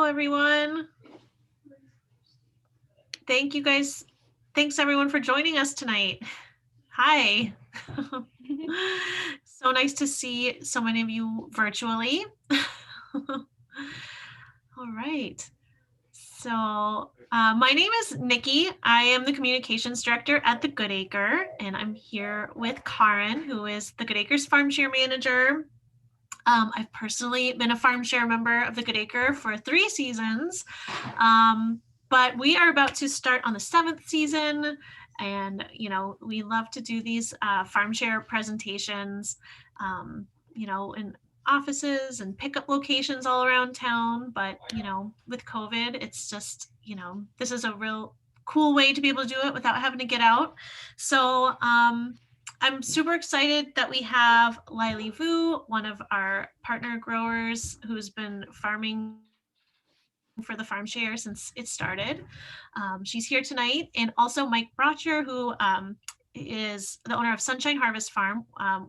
everyone. Thank you guys. Thanks everyone for joining us tonight. Hi. So nice to see so many of you virtually. All right. So my name is Nikki. I am the communications director at the Good Acre, and I'm here with Karin, who is the Good Acre's farm share manager. I've personally been a farm share member of the Good Acre for 3 seasons, but we are about to start on the 7th season, and we love to do these farm share presentations, in offices and pickup locations all around town. But with COVID, it's just this is a real cool way to be able to do it without having to get out. So I'm super excited that we have LyLee Vu, one of our partner growers who's been farming for the farm share since it started. She's here tonight, and also Mike Braucher, who is the owner of Sunshine Harvest Farm,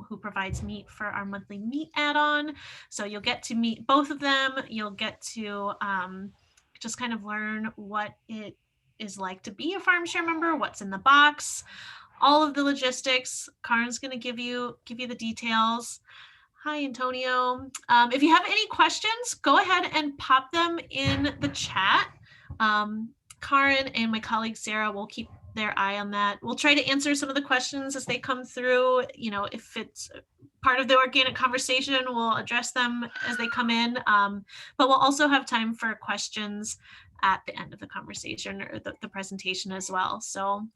who provides meat for our monthly meat add-on. So you'll get to meet both of them. You'll get to just kind of learn what it is like to be a farm share member, what's in the box, all of the logistics. Karin's going to give you the details. Hi, Antonio. If you have any questions, go ahead and pop them in the chat. Karin and my colleague Sarah will keep their eye on that. We'll try to answer some of the questions as they come through. If it's part of the organic conversation, we'll address them as they come in. But we'll also have time for questions at the end of the conversation or the presentation as well. So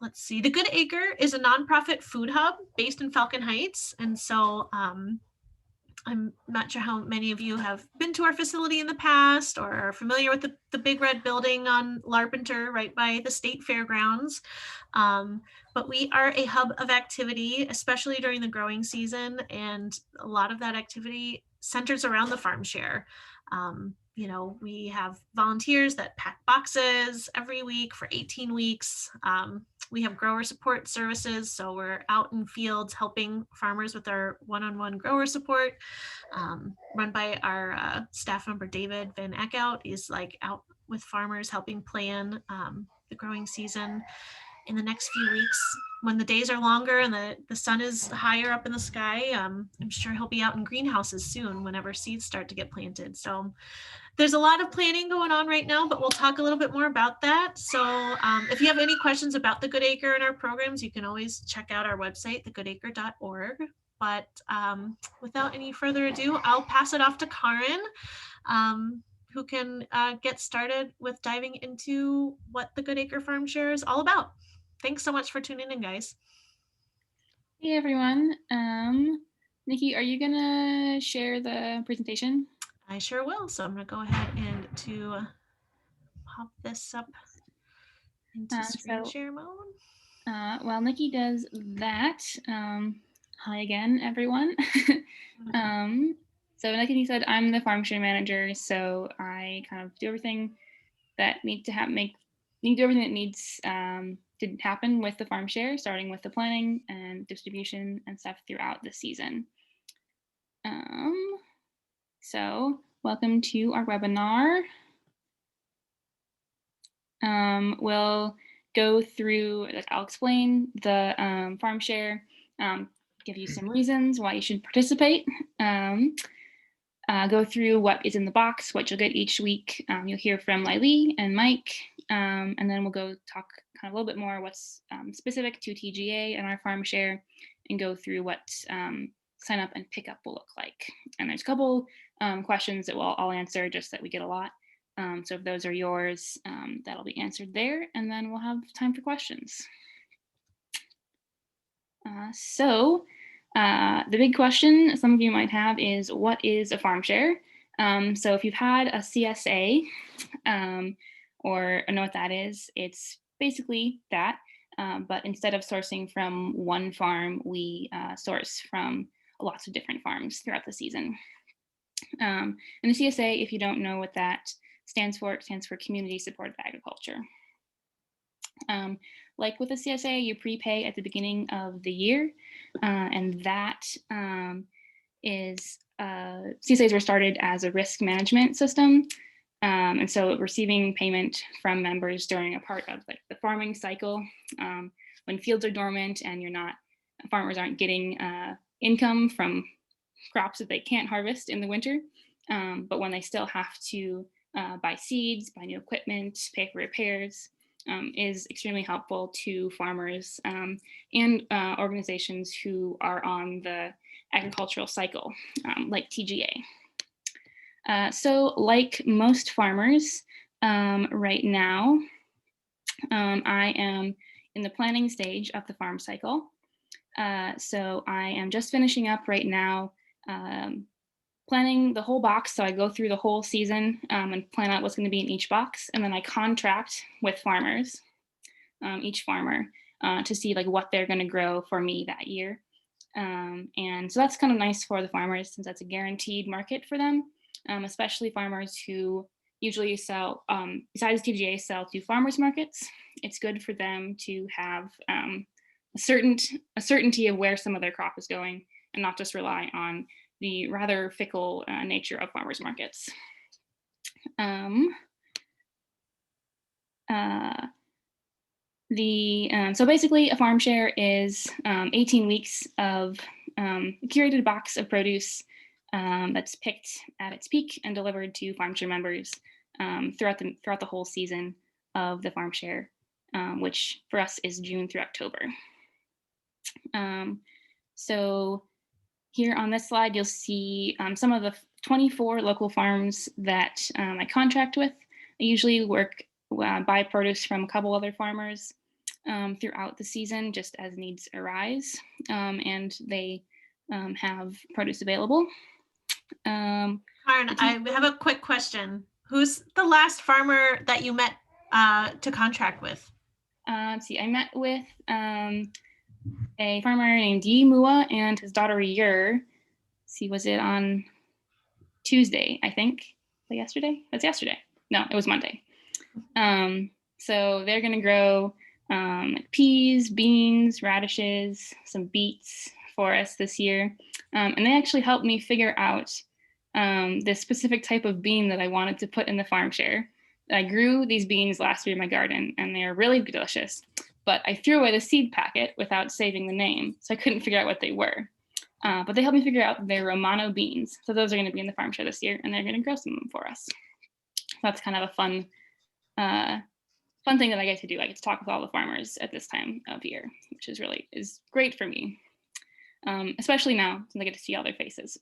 let's see. The Good Acre is a nonprofit food hub based in Falcon Heights. And so I'm not sure how many of you have been to our facility in the past or are familiar with the big red building on Larpenteur right by the state fairgrounds. But we are a hub of activity, especially during the growing season. And a lot of that activity centers around the farm share. We have volunteers that pack boxes every week for 18 weeks. We have grower support services, so we're out in fields helping farmers with our one-on-one grower support, run by our staff member David Van Eckout. Is like out with farmers helping plan the growing season in the next few weeks. When the days are longer and the sun is higher up in the sky, I'm sure he'll be out in greenhouses soon whenever seeds start to get planted. So there's a lot of planning going on right now, but we'll talk a little bit more about that. So if you have any questions about the Good Acre and our programs, you can always check out our website, thegoodacre.org. But without any further ado, I'll pass it off to Karin, who can get started with diving into what the Good Acre Farm Share is all about. Thanks so much for tuning in, guys. Hey, everyone. Nikki, are you going to share the presentation? I sure will. So I'm going to go ahead and pop this up into screen share mode. While Nikki does that, hi again, everyone. So like Nikki said, I'm the farm share manager, so I kind of do everything that needs to to happen with the farm share, starting with the planning and distribution and stuff throughout the season. So welcome to our webinar. We'll go through, I'll explain the farm share, give you some reasons why you should participate, go through what is in the box, what you'll get each week. You'll hear from LyLee and Mike, and then we'll go talk kind of a little bit more what's specific to TGA and our farm share, and go through what sign up and pickup will look like. And there's a couple questions that we'll all answer, just that we get a lot. So if those are yours, that'll be answered there, and then we'll have time for questions. So the big question some of you might have is, what is a farm share? So if you've had a CSA or know what that is, it's basically that, but instead of sourcing from one farm, we source from lots of different farms throughout the season. And the CSA, if you don't know what that stands for, it stands for Community Supported Agriculture. Like with the CSA, you prepay at the beginning of the year, and that is CSAs were started as a risk management system. And so receiving payment from members during a part of like the farming cycle, when fields are dormant and farmers aren't getting income from crops that they can't harvest in the winter, but when they still have to buy seeds, buy new equipment, pay for repairs, is extremely helpful to farmers and organizations who are on the agricultural cycle, like TGA. So like most farmers right now, I am in the planning stage of the farm cycle. So I am just finishing up right now planning the whole box. So I go through the whole season and plan out what's going to be in each box. And then I contract with farmers, each farmer, to see like what they're going to grow for me that year. And so that's kind of nice for the farmers since that's a guaranteed market for them, especially farmers who usually sell, besides TGA, sell to farmers markets. It's good for them to have a certainty of where some of their crop is going and not just rely on the rather fickle nature of farmers markets. So basically a farm share is 18 weeks of a curated box of produce that's picked at its peak and delivered to farm share members throughout the whole season of the farm share, which for us is June through October. So here on this slide, you'll see some of the 24 local farms that I contract with. I usually buy produce from a couple other farmers throughout the season, just as needs arise, and they have produce available. Karin, I have a quick question. Who's the last farmer that you met to contract with? Let's see, I met with a farmer named Yi Mua and his daughter Yer. See, was it on Tuesday, I think? Yesterday? That's yesterday. No, it was Monday. So they're going to grow peas, beans, radishes, some beets for us this year. And they actually helped me figure out this specific type of bean that I wanted to put in the farm share. I grew these beans last year in my garden and they are really delicious, but I threw away the seed packet without saving the name, so I couldn't figure out what they were. But they helped me figure out that they're Romano beans. So those are going to be in the farm share this year and they're going to grow some of them for us. So that's kind of a fun thing that I get to do. I get to talk with all the farmers at this time of year, which is great for me, especially now since I get to see all their faces.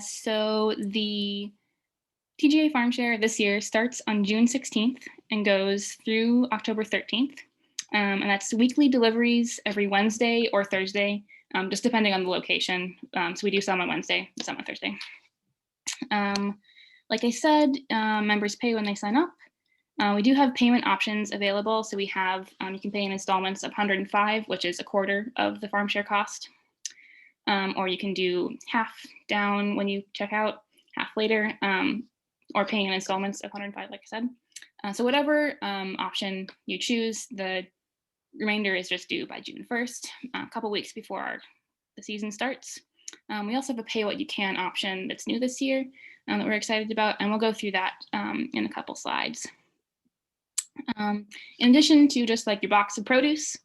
So the TGA Farm Share this year starts on June 16th and goes through October 13th. And that's weekly deliveries every Wednesday or Thursday, just depending on the location. So we do some on Wednesday, some on Thursday. Like I said, members pay when they sign up. We do have payment options available. So we have, you can pay in installments of $105, which is a quarter of the farm share cost. Or you can do half down when you check out, half later, or paying in installments of $105, like I said. So whatever option you choose, the remainder is just due by June 1st, a couple weeks before the season starts. We also have a pay what you can option that's new this year that we're excited about, and we'll go through that in a couple slides. In addition to just like your box of produce,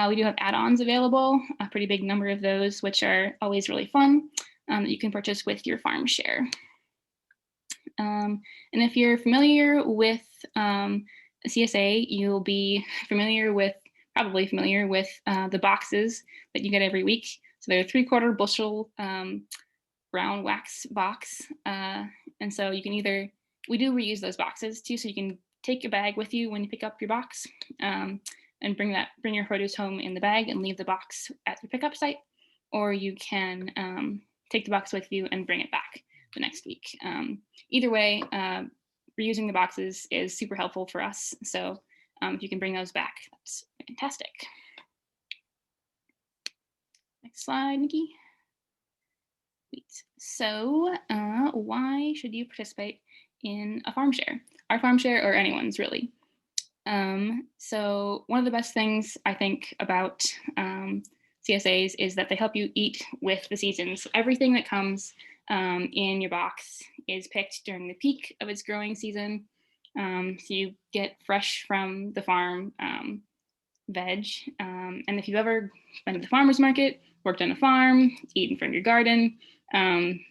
we do have add-ons available, a pretty big number of those, which are always really fun, that you can purchase with your farm share. And if you're familiar with CSA, you'll be probably familiar with the boxes that you get every week. So they're a 3/4 bushel brown wax box. And so you can we do reuse those boxes too. So you can take your bag with you when you pick up your box and bring your produce home in the bag and leave the box at the pickup site, or you can take the box with you and bring it back the next week. Either way, reusing the boxes is super helpful for us. So if you can bring those back, that's fantastic. Next slide, Nikki. Sweet. So why should you participate in a farm share? Our farm share or anyone's really. So one of the best things I think about CSAs is that they help you eat with the seasons. So everything that comes in your box is picked during the peak of its growing season. So you get fresh from the farm veg. And if you've ever been to the farmer's market, worked on a farm, eaten from your garden,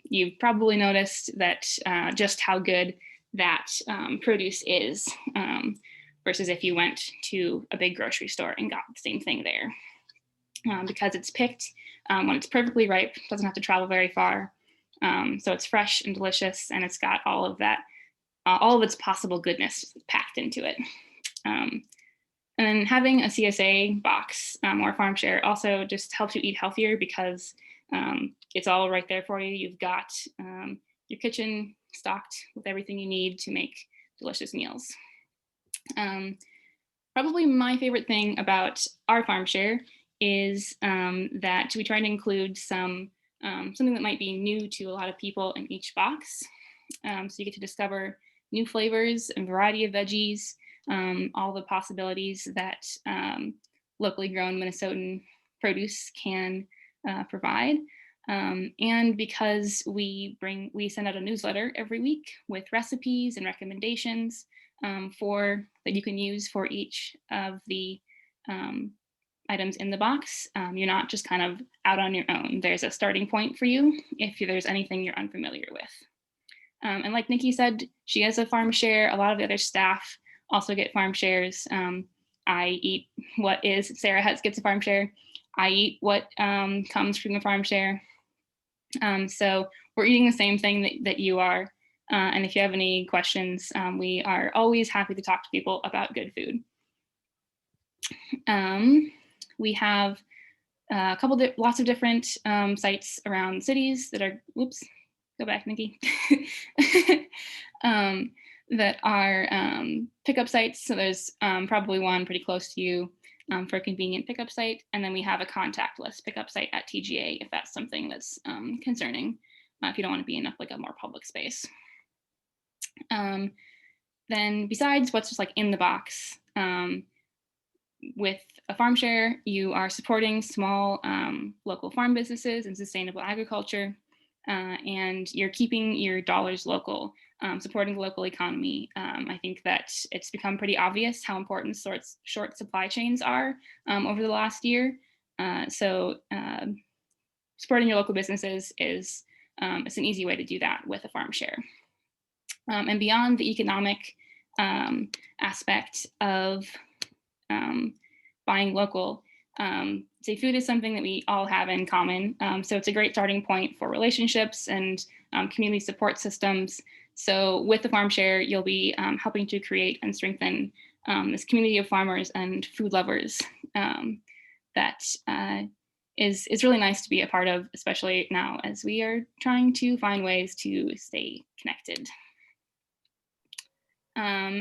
you've probably noticed that just how good that produce is versus if you went to a big grocery store and got the same thing there. Because it's picked when it's perfectly ripe, doesn't have to travel very far. So it's fresh and delicious, and it's got all of that, all of its possible goodness packed into it. And then having a CSA box or farm share also just helps you eat healthier because it's all right there for you. You've got your kitchen stocked with everything you need to make delicious meals. Probably my favorite thing about our farm share is that we try to include something that might be new to a lot of people in each box. So you get to discover new flavors and variety of veggies, all the possibilities that locally grown Minnesotan produce can provide. And because we send out a newsletter every week with recipes and recommendations that you can use for each of the items in the box. You're not just kind of out on your own. There's a starting point for you if there's anything you're unfamiliar with. And like Nikki said, she has a farm share. A lot of the other staff also get farm shares. I eat what is, Sarah gets a farm share. I eat what comes from the farm share. So we're eating the same thing that you are. And if you have any questions, we are always happy to talk to people about good food. We have lots of different sites around cities that are, whoops, go back, Nikki, that are pickup sites. So there's probably one pretty close to you for a convenient pickup site. And then we have a contactless pickup site at TGA if that's something that's concerning, if you don't want to be in a more public space. Then besides what's just like in the box, with a farm share, you are supporting small local farm businesses and sustainable agriculture, and you're keeping your dollars local, supporting the local economy. I think that it's become pretty obvious how important short supply chains are over the last year. So supporting your local businesses is it's an easy way to do that with a farm share. And beyond the economic aspect of buying local, say food is something that we all have in common. So it's a great starting point for relationships and community support systems. So with the farm share, you'll be helping to create and strengthen this community of farmers and food lovers that is really nice to be a part of, especially now as we are trying to find ways to stay connected.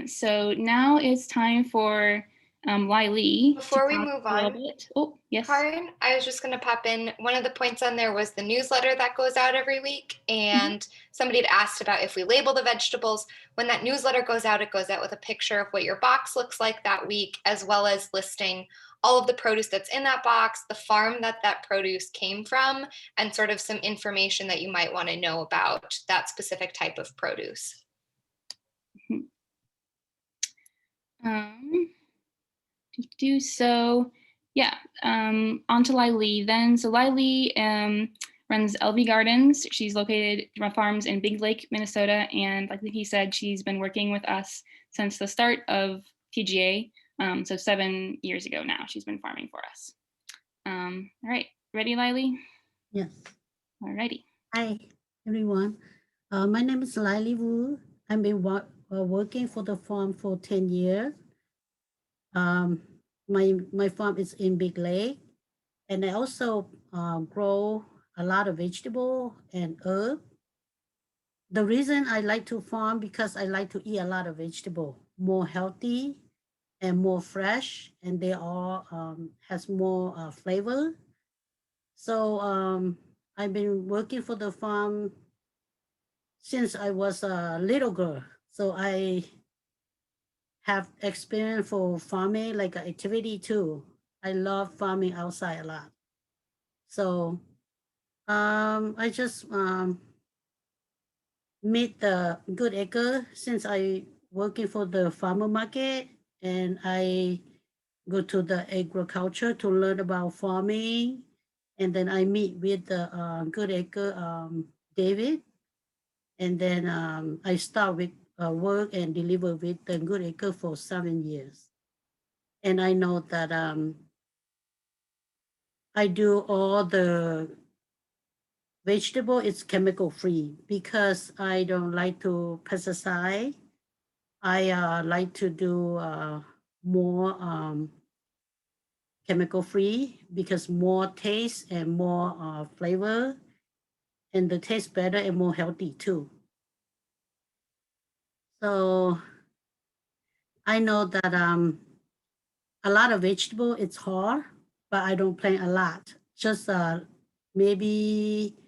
So now it's time for LyLee. Before we move on, oh yes, Karin, I was just going to pop in. One of the points on there was the newsletter that goes out every week, and somebody had asked about if we label the vegetables. When that newsletter goes out, it goes out with a picture of what your box looks like that week, as well as listing all of the produce that's in that box, the farm that produce came from, and sort of some information that you might want to know about that specific type of produce. So yeah, on to LyLee then. So LyLee runs LV Gardens. She's located on farms in Big Lake, Minnesota. And like he said, she's been working with us since the start of TGA. So 7 years ago now, she's been farming for us. All right, ready, LyLee? Yes. All righty. Hi, everyone. My name is LyLee Wu. I've been working for the farm for 10 years. My farm is in Big Lake, and I also grow a lot of vegetable and herb. The reason I like to farm because I like to eat a lot of vegetable, more healthy and more fresh, and they all has more flavor. So I've been working for the farm since I was a little girl. So I have experience for farming, like an activity too. I love farming outside a lot. So I just meet the Good Acre since I working for the farmer market, and I go to the agriculture to learn about farming, and then I meet with the Good Acre David, and then I start with work and deliver with the Good Acre for 7 years, and I know that I do all the vegetable is chemical free because I don't like to pesticide. I like to do more chemical free because more taste and more flavor, and the taste better and more healthy too. So I know that a lot of vegetable it's hard, but I don't plant a lot. Just maybe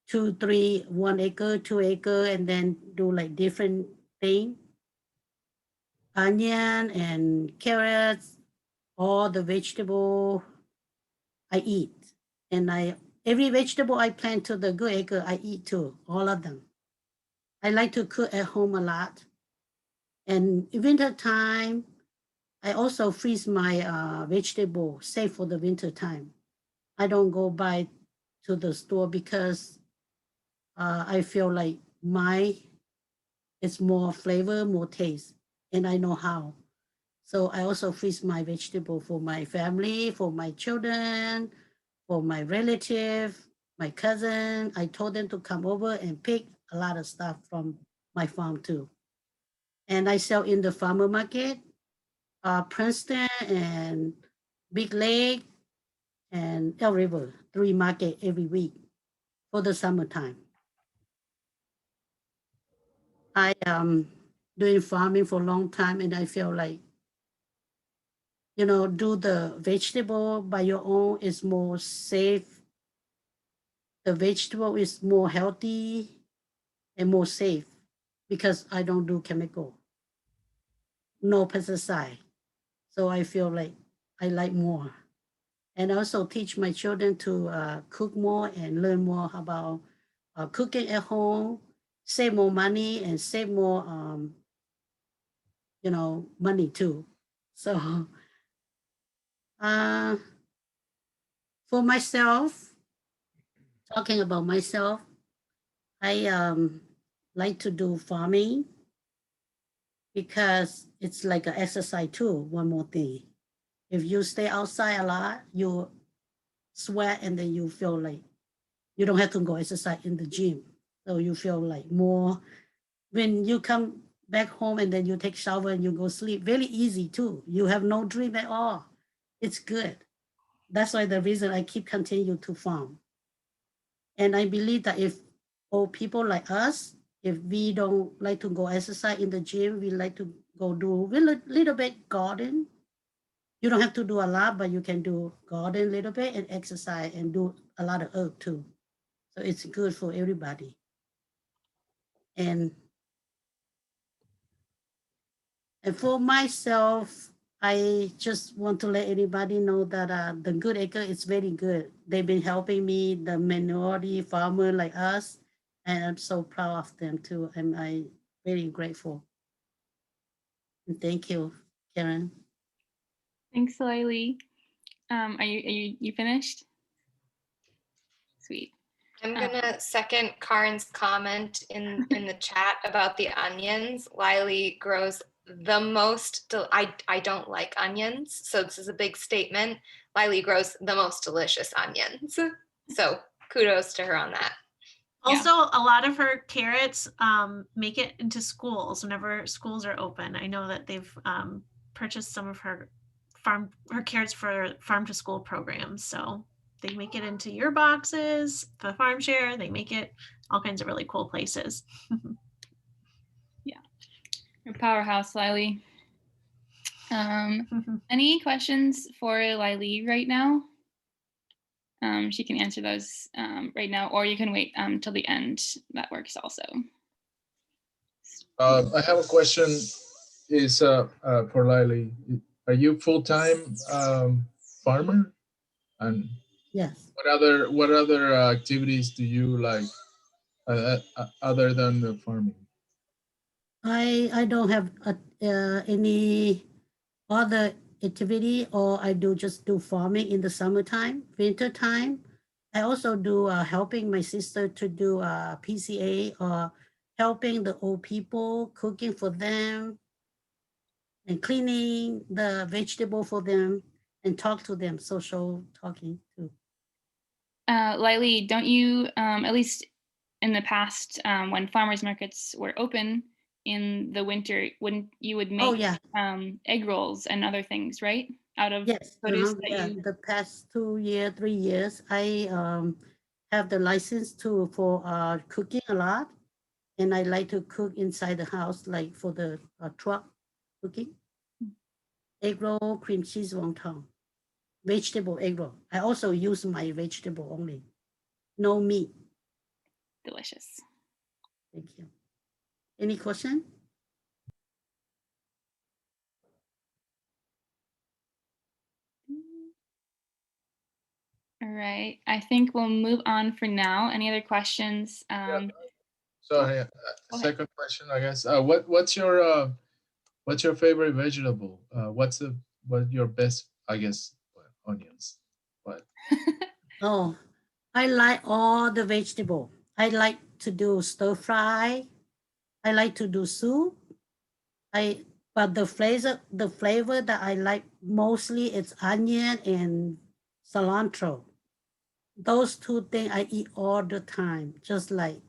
2, 3, 1 acre, 2 acre, and then do like different thing. Onion and carrots, all the vegetable I eat, and every vegetable I plant to the Good Acre I eat too, all of them. I like to cook at home a lot, and in winter time I also freeze my vegetable, save for the winter time. I don't go buy to the store because I feel like it's more flavor, more taste, and I know how. So I also freeze my vegetable for my family, for my children, for my relative, my cousin. I told them to come over and pick a lot of stuff from my farm too. And I sell in the farmer market, Princeton and Big Lake and El River, 3 market every week for the summertime. I doing farming for a long time, and I feel like do the vegetable by your own is more safe. The vegetable is more healthy and more safe because I don't do chemical, no pesticide. So I feel like I like more. And also teach my children to cook more and learn more about cooking at home, save more money and save more, money too. So uh, for myself, talking about myself, I like to do farming because it's like an exercise too. One more thing, if you stay outside a lot, you sweat and then you feel like you don't have to go exercise in the gym. So you feel like more when you come back home and then you take shower and you go sleep. Very easy too. You have no dream at all. It's good. That's why the reason I keep continue to farm. And I believe that if old people like us, if we don't like to go exercise in the gym, we like to go do a little bit garden. You don't have to do a lot, but you can do garden a little bit and exercise and do a lot of herb too. So it's good for everybody. And for myself, I just want to let anybody know that the Good Acre is very good. They've been helping me, the minority farmer like us, and I'm so proud of them too. And I very grateful. And thank you, Karen. Thanks, LyLee. Are you finished? Sweet. I'm gonna second Karin's comment in the chat about the onions. LyLee grows the most. I don't like onions, so this is a big statement. LyLee grows the most delicious onions. So kudos to her on that. Also, a lot of her carrots make it into schools whenever schools are open. I know that they've purchased some of her carrots for farm to school programs. So they make it into your boxes, the farm share. They make it all kinds of really cool places. Yeah, your powerhouse, LyLee. Any questions for LyLee right now? She can answer those right now, or you can wait till the end. That works also. I have a question. is for LyLee. Are you full-time farmer? And Yes. what other activities do you like other than the farming? I don't have any other activity, or I just do farming in the summertime, winter time. I also do helping my sister to do PCA, or helping the old people, cooking for them and cleaning the vegetable for them and talk to them, social talking too. LyLee, don't you, at least in the past, when farmers markets were open in the winter, wouldn't you would make Oh yeah, egg rolls and other things, right? Out of yes, produce that yeah. you. The past 2 year, 3 years, I have the license to for cooking a lot, and I like to cook inside the house, like for the truck cooking. Egg roll, cream cheese wonton, vegetable egg roll. I also use my vegetable only, no meat. Delicious. Thank you. Any question? All right. I think we'll move on for now. Any other questions? So go ahead. second question, I guess. What's your favorite vegetable? What's your best, I guess, onions? What? Oh, I like all the vegetable. I like to do stir fry. I like to do soup. I but the flavor that I like mostly it's onion and cilantro. Those two things I eat all the time, just like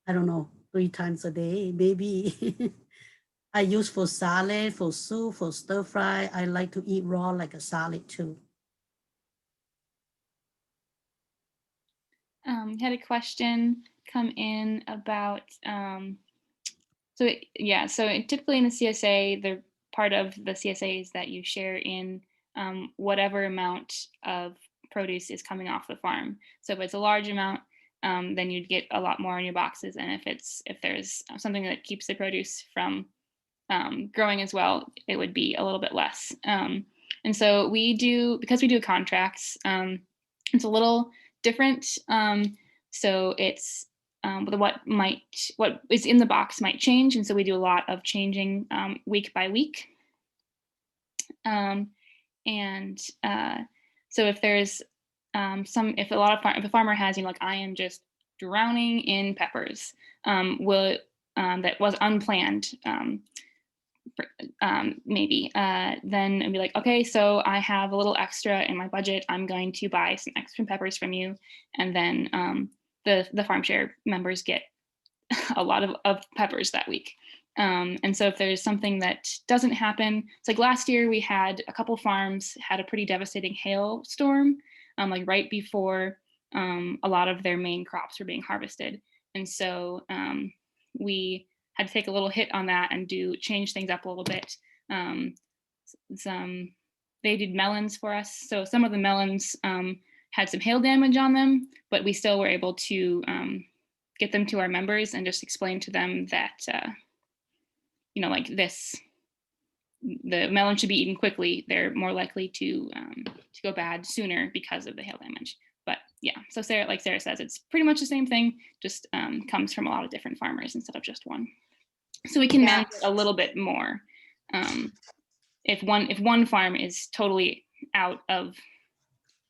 I don't know, 3 times a day, maybe. I use for salad, for soup, for stir fry. I like to eat raw like a salad too. Had a question come in about so typically in the CSA, the part of the CSA is that you share in whatever amount of produce is coming off the farm. So if it's a large amount, then you'd get a lot more in your boxes, and if there's something that keeps the produce from growing as well, it would be a little bit less. And so because we do contracts, it's a little different. So it's what is in the box might change, and so we do a lot of changing week by week. And so if there's if a farmer has, like I am just drowning in peppers, that was unplanned. Maybe then I'd be like, okay, so I have a little extra in my budget. I'm going to buy some extra peppers from you, and then the farm share members get a lot of peppers that week. And so if there's something that doesn't happen, it's like last year we had a couple farms had a pretty devastating hailstorm, like right before a lot of their main crops were being harvested, and so we had to take a little hit on that and change things up a little bit. They did melons for us, so some of the melons had some hail damage on them, but we still were able to get them to our members and just explain to them that like this, the melon should be eaten quickly. They're more likely to go bad sooner because of the hail damage. But yeah, so like Sarah says, it's pretty much the same thing, just comes from a lot of different farmers instead of just one. So we can manage a little bit more. If one farm is totally out of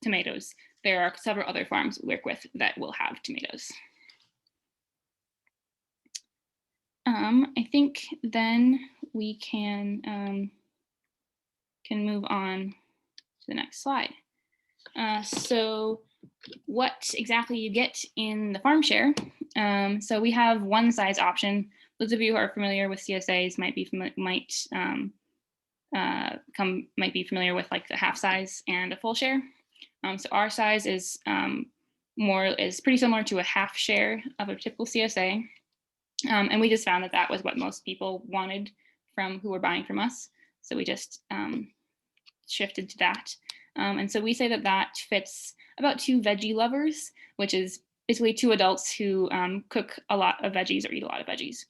tomatoes, there are several other farms we work with that will have tomatoes. I think then we can move on to the next slide. So what exactly you get in the farm share. So we have one size option. Those of you who are familiar with CSAs might be familiar with like the half size and a full share. So our size is pretty similar to a half share of a typical CSA. And we just found that was what most people wanted from who were buying from us. So we just shifted to that. And so we say that fits about 2 veggie lovers, which is basically 2 adults who cook a lot of veggies or eat a lot of veggies.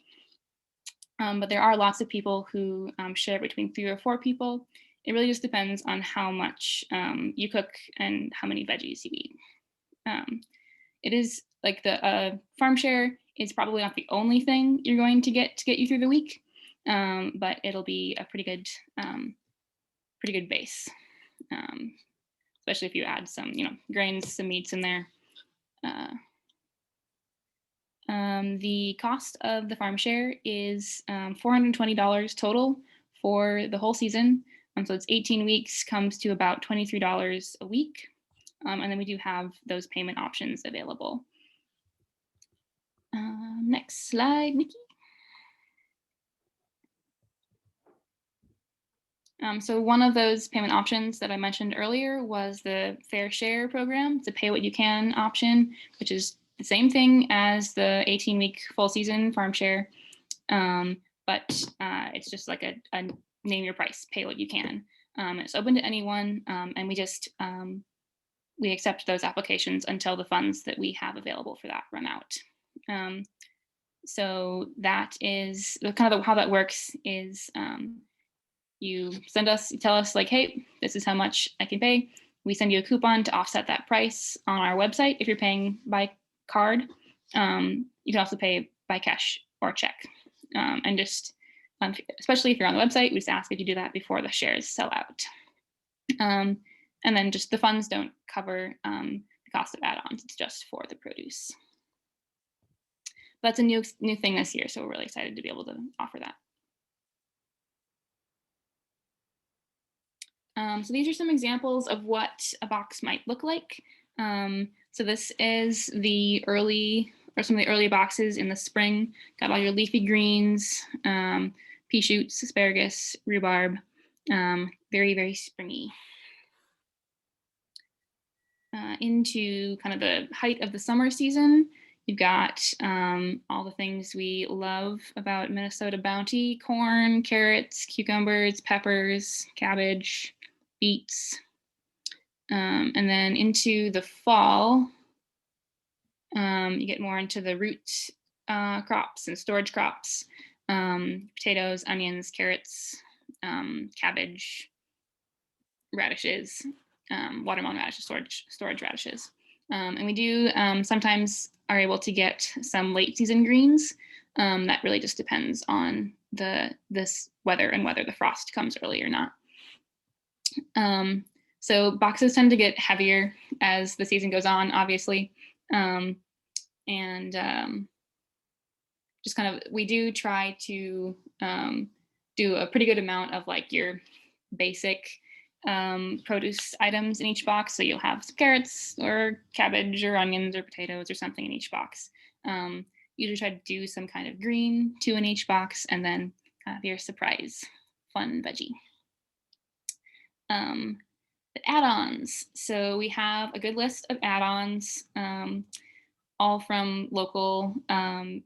But there are lots of people who share between 3 or 4 people. It really just depends on how much you cook and how many veggies you eat. It is like the farm share is probably not the only thing you're going to get you through the week, but it'll be a pretty good base, especially if you add some grains, some meats in there. The cost of the farm share is $420 total for the whole season. So it's 18 weeks, comes to about $23 a week. And then we do have those payment options available. Next slide, Nikki. So one of those payment options that I mentioned earlier was the Fair Share program. It's a pay what you can option, which is the same thing as the 18-week full season farm share, but it's just like a name your price, pay what you can. It's open to anyone, and we accept those applications until the funds that we have available for that run out. So that is kind of how that works is you tell us like, hey, this is how much I can pay. We send you a coupon to offset that price on our website. If you're paying by card, you can also pay by cash or check. And just, especially if you're on the website, we just ask that you do that before the shares sell out. And then just the funds don't cover the cost of add-ons. It's just for the produce. That's a new thing this year, so we're really excited to be able to offer that. So these are some examples of what a box might look like. So this is some of the early boxes in the spring. Got all your leafy greens, pea shoots, asparagus, rhubarb, very, very springy. Into kind of the height of the summer season, you've got all the things we love about Minnesota Bounty: corn, carrots, cucumbers, peppers, cabbage, beets. And then into the fall, you get more into the root crops and storage crops: potatoes, onions, carrots, cabbage, radishes, watermelon radishes, storage radishes. And we do sometimes are able to get some late season greens. That really just depends on this weather and whether the frost comes early or not. So boxes tend to get heavier as the season goes on, obviously. Just kind of, we do try to do a pretty good amount of like your basic produce items in each box. So you'll have some carrots or cabbage or onions or potatoes or something in each box. Usually try to do some kind of green, 2 in each box, and then your surprise fun veggie. The add-ons. So we have a good list of add-ons, all from local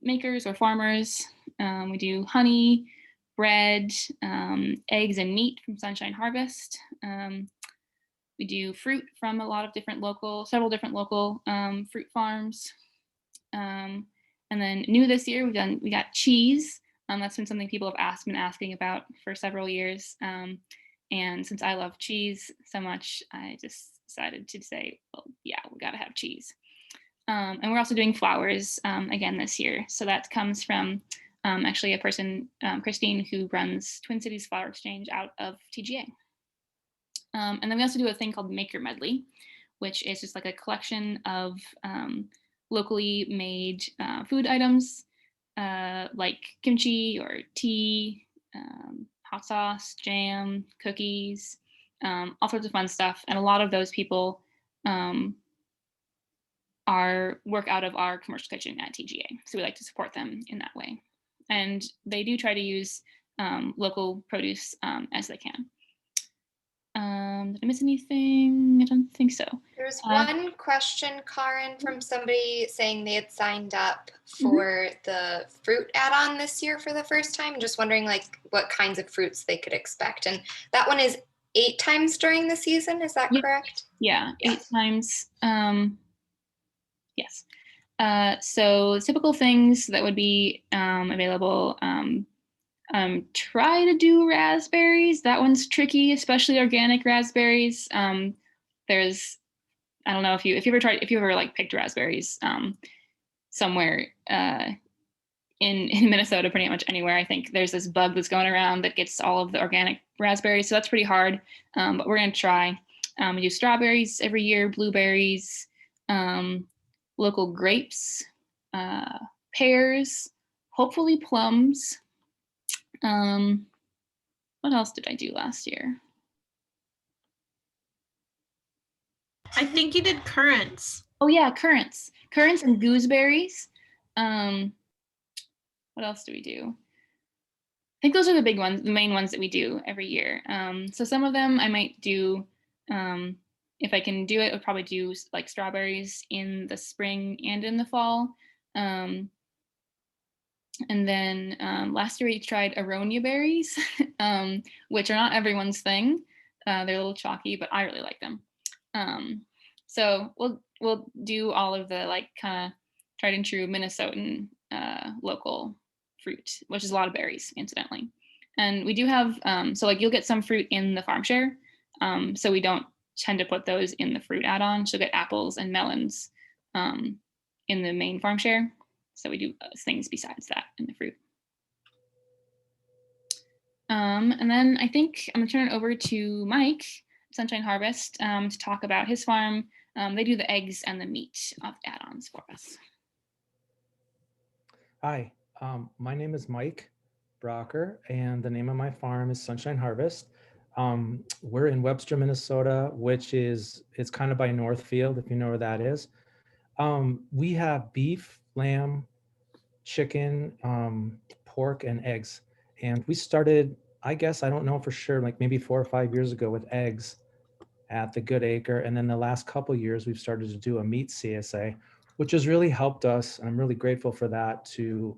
makers or farmers. We do honey, bread, eggs and meat from Sunshine Harvest. We do fruit from several different local fruit farms. And then new this year, we got cheese. That's been something people have been asking about for several years. And since I love cheese so much, I just decided to say, well, yeah, we gotta have cheese. And we're also doing flowers again this year. So that comes from actually a person, Christine, who runs Twin Cities Flower Exchange out of TGA. And then we also do a thing called Maker Medley, which is just like a collection of locally made food items like kimchi or tea, hot sauce, jam, cookies, all sorts of fun stuff. And a lot of those people work out of our commercial kitchen at TGA. So we like to support them in that way. And they do try to use local produce as they can. Did I miss anything? I don't think so. There's one question, Karin, from somebody saying they had signed up for the fruit add-on this year for the first time. Just wondering like what kinds of fruits they could expect. And that one is 8 times during the season. Is that correct? Yeah, 8 times. Yes. So typical things that would be available, Try to do raspberries. That one's tricky, especially organic raspberries. There's, I don't know if you ever like picked raspberries somewhere in Minnesota, pretty much anywhere. I think there's this bug that's going around that gets all of the organic raspberries, so that's pretty hard. But we're gonna try. We do strawberries every year, blueberries, local grapes, pears, hopefully plums. What else did I do last year? I think you did currants. Oh yeah, currants and gooseberries. What else do we do? I think those are the big ones, the main ones that we do every year. So some of them I might do, if I can do it, I'll probably do like strawberries in the spring and in the fall. And then last year we tried Aronia berries, which are not everyone's thing. They're a little chalky, but I really like them. So we'll do all of the like kind of tried and true Minnesotan local fruit, which is a lot of berries, incidentally. And we do have, so like you'll get some fruit in the farm share. So we don't tend to put those in the fruit add-on. So you'll get apples and melons in the main farm share. So we do things besides that in the fruit. And then I think I'm gonna turn it over to Mike, Sunshine Harvest, to talk about his farm. They do the eggs and the meat of add-ons for us. Hi, my name is Mike Braucher, and the name of my farm is Sunshine Harvest. We're in Webster, Minnesota, which is, it's kind of by Northfield, if you know where that is. We have beef, lamb, chicken, pork, and eggs. And we started, I guess, I don't know for sure, like maybe 4 or 5 years ago with eggs at the Good Acre. And then the last couple of years, we've started to do a meat CSA, which has really helped us. I'm really grateful for that to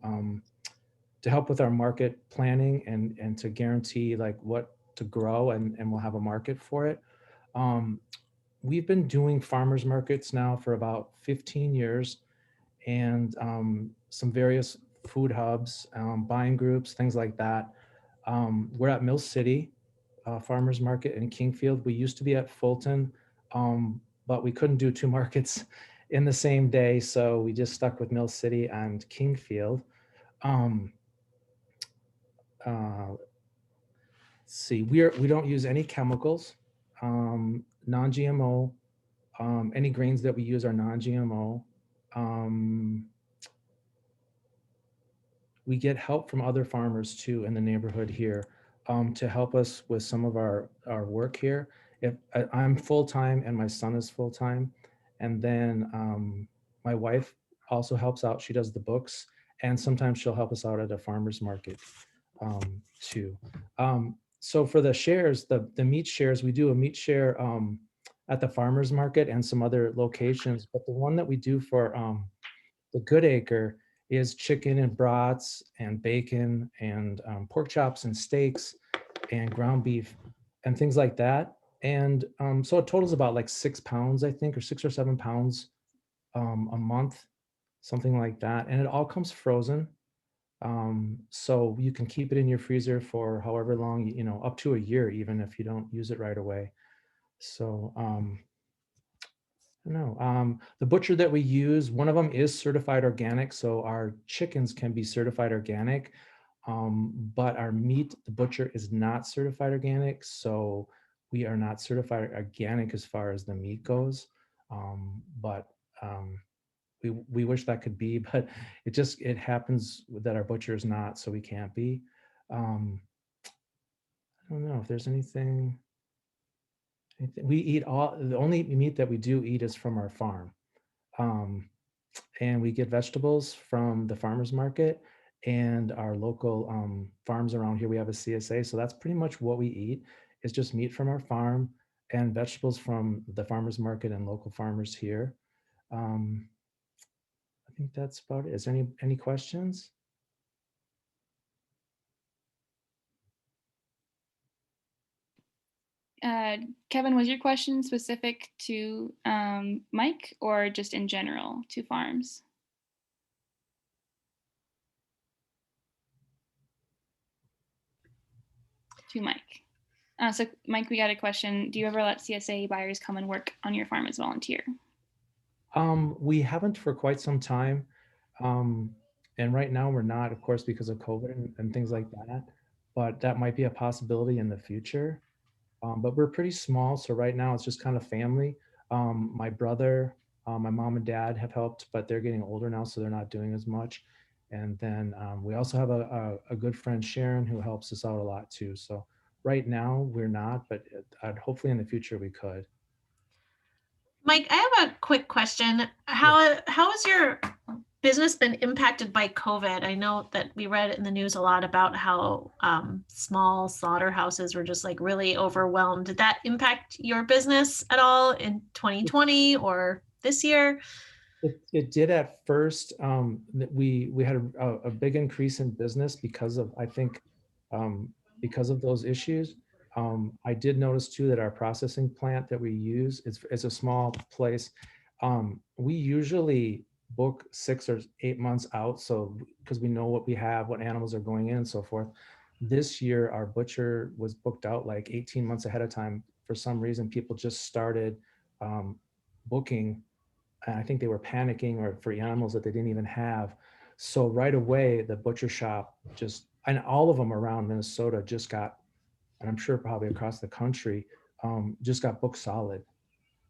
help with our market planning and to guarantee like what to grow and we'll have a market for it. We've been doing farmers markets now for about 15 years and some various food hubs, buying groups, things like that. We're at Mill City Farmers Market in Kingfield. We used to be at Fulton, but we couldn't do 2 markets in the same day. So we just stuck with Mill City and Kingfield. Let's see, we don't use any chemicals, non-GMO. Any grains that we use are non-GMO. We get help from other farmers too in the neighborhood here to help us with some of our work here. If I'm full-time and my son is full-time, and then my wife also helps out. She does the books, and sometimes she'll help us out at a farmer's market too. So for the shares, the meat shares, we do a meat share at the farmer's market and some other locations, but the one that we do for the Good Acre is chicken and brats and bacon and pork chops and steaks and ground beef and things like that. And so it totals about like 6 pounds, I think, or 6 or 7 pounds a month, something like that. And it all comes frozen. So you can keep it in your freezer for however long, you know, up to a year, even if you don't use it right away. So no, the butcher that we use, one of them is certified organic. So our chickens can be certified organic, but our meat, the butcher is not certified organic. So we are not certified organic as far as the meat goes. But we wish that could be, but it happens that our butcher is not, so we can't be. I don't know if there's anything. We eat the only meat that we do eat is from our farm. And we get vegetables from the farmer's market and our local farms around here. We have a CSA. So that's pretty much what we eat, is just meat from our farm and vegetables from the farmer's market and local farmers here. I think that's about it. Is there any questions? Kevin, was your question specific to Mike or just in general to farms? to Mike. So Mike, we got a question. Do you ever let CSA buyers come and work on your farm as volunteer? We haven't for quite some time. And right now we're not, of course, because of COVID and things like that, but that might be a possibility in the future. But we're pretty small. So right now it's just kind of family. My brother, my mom and dad have helped, but they're getting older now, so they're not doing as much. And then we also have a good friend, Sharon, who helps us out a lot too. So right now we're not, but hopefully in the future we could. Mike, I have a quick question. How has your business been impacted by COVID? I know that we read in the news a lot about how small slaughterhouses were just like really overwhelmed. Did that impact your business at all in 2020 or this year? It did at first. We had a big increase in business because of, I think, because of those issues. I did notice too that our processing plant that we use, it's a small place. We usually book 6 or 8 months out. So because we know what we have, what animals are going in and so forth. This year, our butcher was booked out like 18 months ahead of time. For some reason, people just started booking. And I think they were panicking or for animals that they didn't even have. So right away, the butcher shop just, and all of them around Minnesota just got, and I'm sure probably across the country, just got booked solid.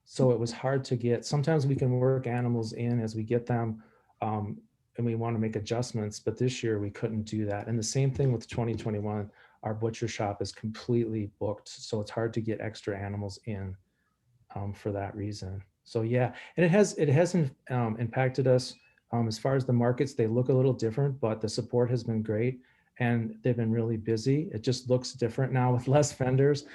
So it was hard to get, sometimes we can work animals in as we get them and we want to make adjustments, but this year we couldn't do that. And the same thing with 2021, our butcher shop is completely booked. So it's hard to get extra animals in for that reason. So yeah, and it hasn't impacted us as far as the markets. They look a little different, but the support has been great. And they've been really busy. It just looks different now with less vendors.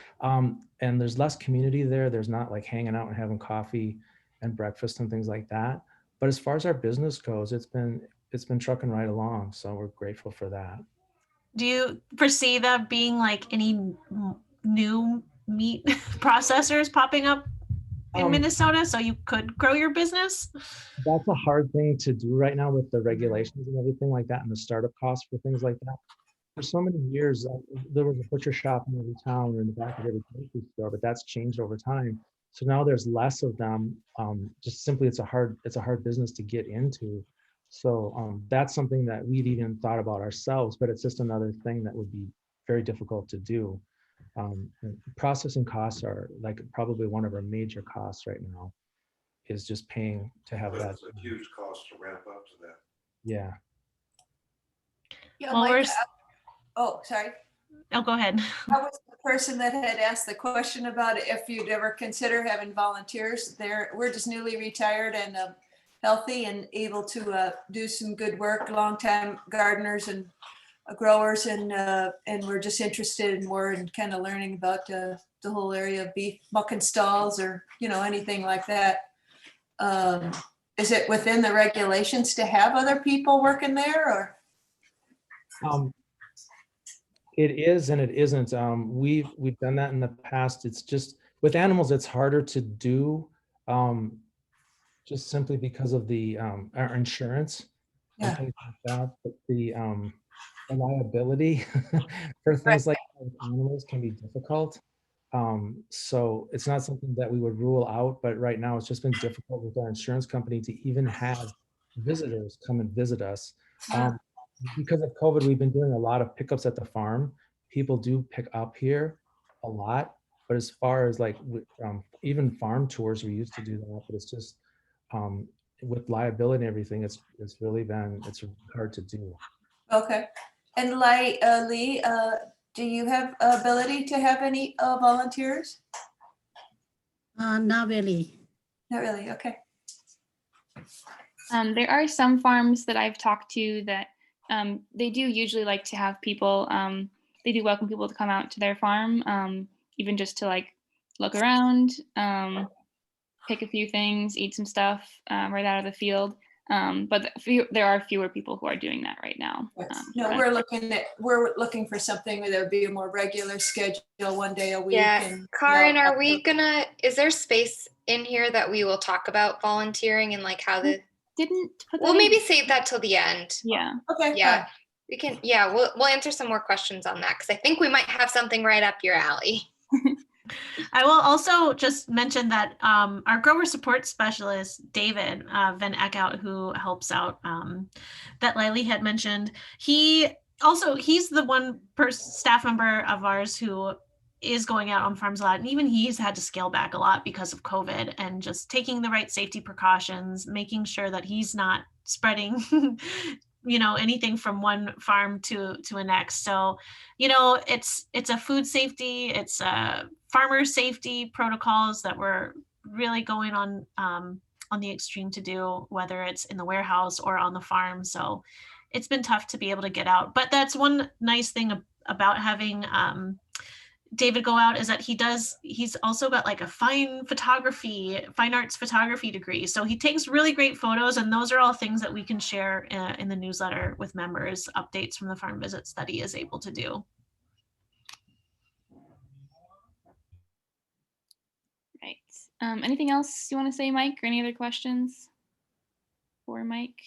And there's less community there. There's not like hanging out and having coffee and breakfast and things like that. But as far as our business goes, it's been trucking right along. So we're grateful for that. Do you foresee that being like any new meat processors popping up in Minnesota so you could grow your business? That's a hard thing to do right now with the regulations and everything like that and the startup costs for things like that. For so many years, there was a butcher shop in every town or in the back of every grocery store, but that's changed over time. So now there's less of them. Just simply, it's a hard business to get into. So that's something that we'd even thought about ourselves, but it's just another thing that would be very difficult to do. Processing costs are like probably one of our major costs right now, is just paying to have that. It's a huge cost to ramp up to that. Yeah. Yeah, Well, Mike, oh, sorry. Oh, go ahead. I was the person that had asked the question about if you'd ever consider having volunteers there. We're just newly retired and healthy and able to do some good work, longtime gardeners and growers, and we're just interested in more in kind of learning about the whole area of beef mucking stalls or, you know, anything like that. Is it within the regulations to have other people working there, or? It is and it isn't. We've done that in the past. It's just with animals, it's harder to do, just simply because of the our insurance and things like that. But the liability for things like animals can be difficult. So it's not something that we would rule out, but right now it's just been difficult with our insurance company to even have visitors come and visit us. Because of COVID, we've been doing a lot of pickups at the farm. People do pick up here a lot, but as far as like even farm tours, we used to do that, but it's just with liability and everything, it's really hard to do. Okay. And LyLee, do you have ability to have any volunteers? Not really. Not really. Okay. There are some farms that I've talked to that they do usually like to have people, they do welcome people to come out to their farm, even just to like look around, pick a few things, eat some stuff right out of the field. But there are fewer people who are doing that right now. No, we're looking for something that would be a more regular schedule, one day a week. Yeah, and, Karin, you know, is there space in here that we will talk about volunteering and like how didn't put that we'll in? maybe save that till the end. Yeah. Okay. Yeah. We can, yeah, we'll answer some more questions on that because I think we might have something right up your alley. I will also just mention that our grower support specialist, David Van Eckhout, who helps out, that LyLee had mentioned, he's the one staff member of ours who is going out on farms a lot. And even he's had to scale back a lot because of COVID and just taking the right safety precautions, making sure that he's not spreading anything from one farm to a next. So it's a food safety, it's a farmer safety protocols that we're really going on the extreme to do, whether it's in the warehouse or on the farm. So it's been tough to be able to get out, but that's one nice thing about having David go out, is that he's also got like a fine arts photography degree. So he takes really great photos, and those are all things that we can share in the newsletter with members, updates from the farm visits that he is able to do. Right. Anything else you want to say, Mike, or any other questions for Mike?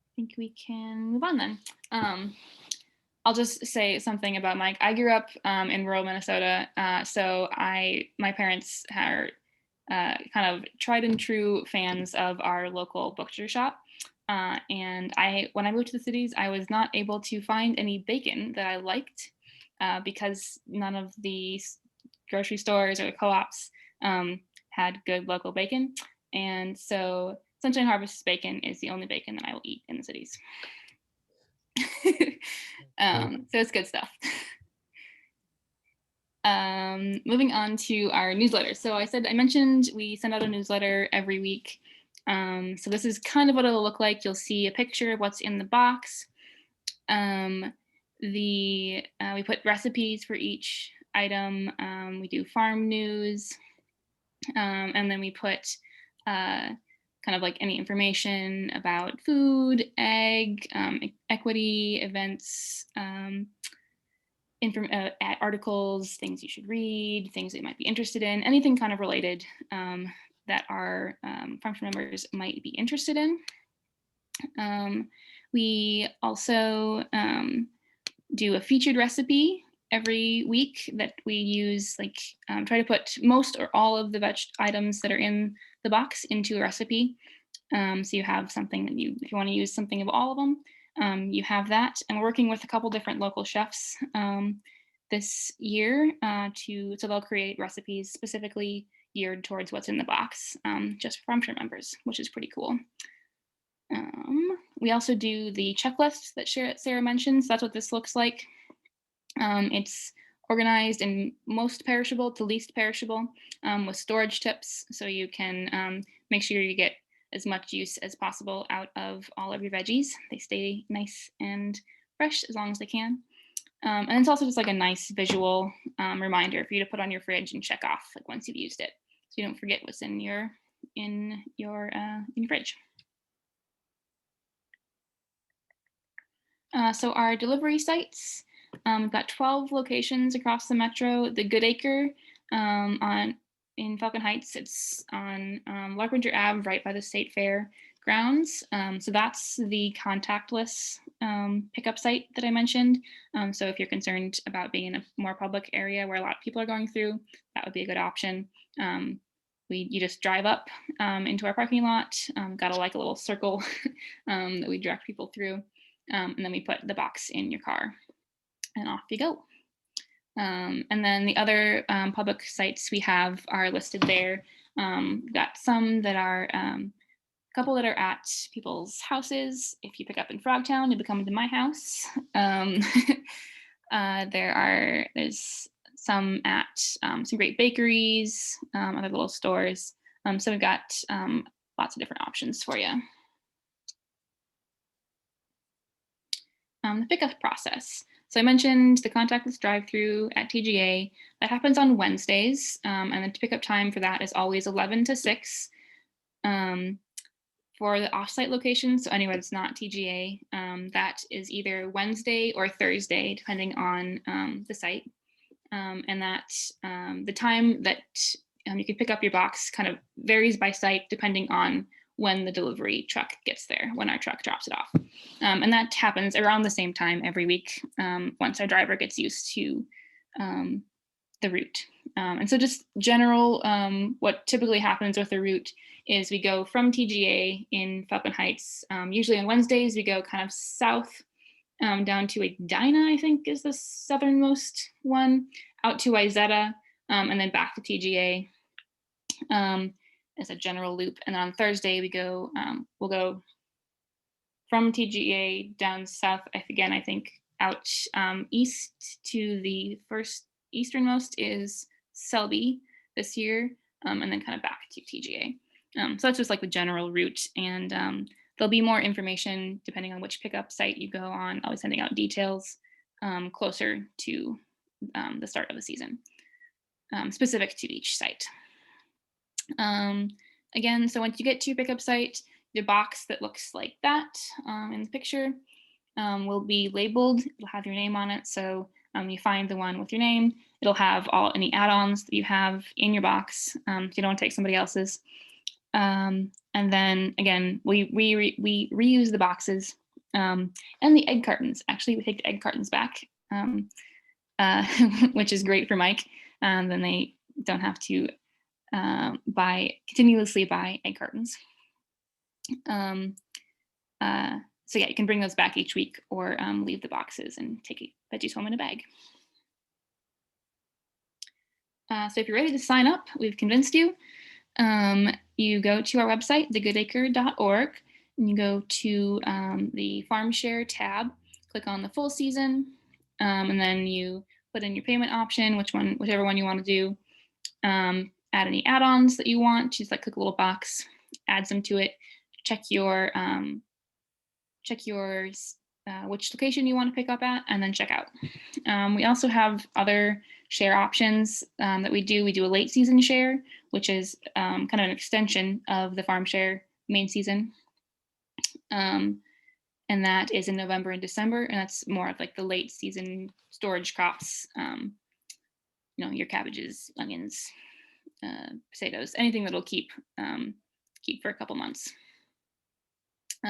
I think we can move on then. I'll just say something about Mike. I grew up in rural Minnesota, so my parents are kind of tried and true fans of our local butcher shop. And when I moved to the cities, I was not able to find any bacon that I liked because none of the grocery stores or the co-ops had good local bacon. And so Sunshine Harvest's bacon is the only bacon that I will eat in the cities. So it's good stuff. Moving on to our newsletter. So I mentioned we send out a newsletter every week. So this is kind of what it'll look like. You'll see a picture of what's in the box. We put recipes for each item. We do farm news. And then we put kind of like any information about food, egg, equity, events, articles, things you should read, things that you might be interested in, anything kind of related that our farm members might be interested in. We also do a featured recipe every week that we use, try to put most or all of the items that are in the box into a recipe. So you have something that if you want to use something of all of them, you have that. And we're working with a couple different local chefs this year so they'll create recipes specifically geared towards what's in the box, just for farm members, which is pretty cool. We also do the checklist that Sarah mentioned. So that's what this looks like. It's organized in most perishable to least perishable with storage tips, so you can make sure you get as much use as possible out of all of your veggies. They stay nice and fresh as long as they can. And it's also just like a nice visual reminder for you to put on your fridge and check off once you've used it, so you don't forget what's in your fridge. So our delivery sites. We've got 12 locations across the metro. The Good Acre in Falcon Heights, it's on Larkwinder Ave, right by the State Fair grounds. So that's the contactless pickup site that I mentioned. So if you're concerned about being in a more public area where a lot of people are going through, that would be a good option. You just drive up into our parking lot, got a little circle that we direct people through, and then we put the box in your car. And off you go. And then the other public sites we have are listed there. We've got some that are, a couple that are at people's houses. If you pick up in Frogtown, you'll be coming to my house. There's some at some great bakeries, other little stores. So we've got lots of different options for you. The pickup process. So I mentioned the contactless drive-through at TGA. That happens on Wednesdays, and the pickup time for that is always 11 to 6. For the offsite location, so anywhere that's not TGA, that is either Wednesday or Thursday, depending on the site. And that the time that you can pick up your box kind of varies by site, depending on when the delivery truck gets there, when our truck drops it off. And that happens around the same time every week, once our driver gets used to the route. And so just general, what typically happens with the route is we go from TGA in Falcon Heights. Usually on Wednesdays, we go kind of south down to Edina, I think is the southernmost one, out to Izetta, and then back to TGA as a general loop. And then on Thursday, we'll go from TGA down south, again, I think out east to the first easternmost is Selby this year, and then kind of back to TGA. So that's just like the general route, and there'll be more information depending on which pickup site you go on. I'll be sending out details closer to the start of the season, specific to each site. Again, so once you get to your pickup site, the box that looks like that in the picture will be labeled. It'll have your name on it. So you find the one with your name. It'll have any add-ons that you have in your box. So you don't want to take somebody else's. And then again, we reuse the boxes and the egg cartons. Actually, we take the egg cartons back, which is great for Mike. Then they don't have to continuously buy egg cartons. So yeah, you can bring those back each week or leave the boxes and take veggies home in a bag. So if you're ready to sign up, we've convinced you. You go to our website, thegoodacre.org, and you go to the Farm Share tab, click on the full season, and then you put in your payment option, whichever one you want to do. Add any add-ons that you want. Just like click a little box, add some to it. Check your which location you want to pick up at, and then check out. We also have other share options that we do. We do a late season share, which is kind of an extension of the Farm Share main season. And that is in November and December, and that's more of like the late season storage crops, your cabbages, onions, potatoes, anything that'll keep for a couple months.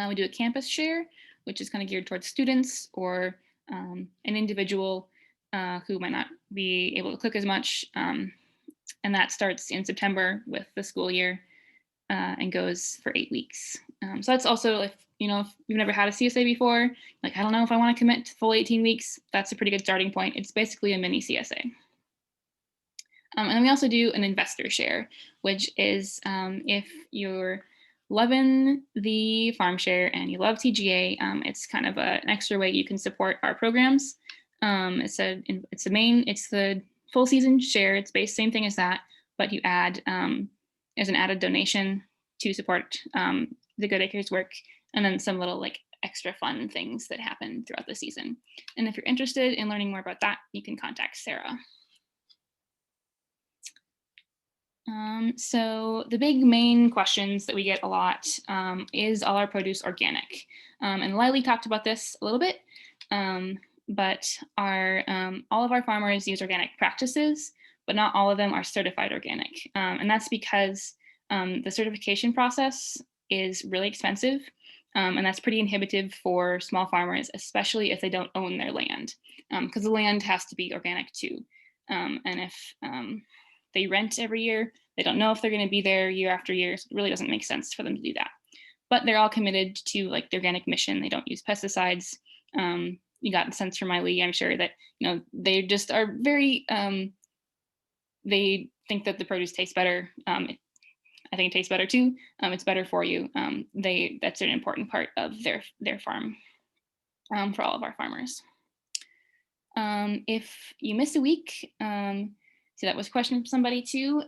We do a campus share, which is kind of geared towards students or an individual who might not be able to cook as much. And that starts in September with the school year and goes for 8 weeks. So that's also, if you've never had a CSA before, like, I don't know if I want to commit to full 18 weeks, that's a pretty good starting point. It's basically a mini CSA. And then we also do an investor share, which is if you're loving the Farm Share and you love TGA, it's kind of an extra way you can support our programs. It's the full season share. It's based same thing as that, but you add as an added donation to support the Good Acres work, and then some little like extra fun things that happen throughout the season. And if you're interested in learning more about that, you can contact Sarah. So the big main questions that we get a lot is all our produce organic? And LyLee talked about this a little bit, but all of our farmers use organic practices, but not all of them are certified organic. And that's because the certification process is really expensive, and that's pretty inhibitive for small farmers, especially if they don't own their land, because the land has to be organic too. And if they rent every year, they don't know if they're going to be there year after year. So it really doesn't make sense for them to do that. But they're all committed to like the organic mission. They don't use pesticides. You got the sense from LyLee, I'm sure, that they just are very. They think that the produce tastes better. I think it tastes better too. It's better for you. That's an important part of their farm for all of our farmers. If you miss a week. So that was a question from somebody too.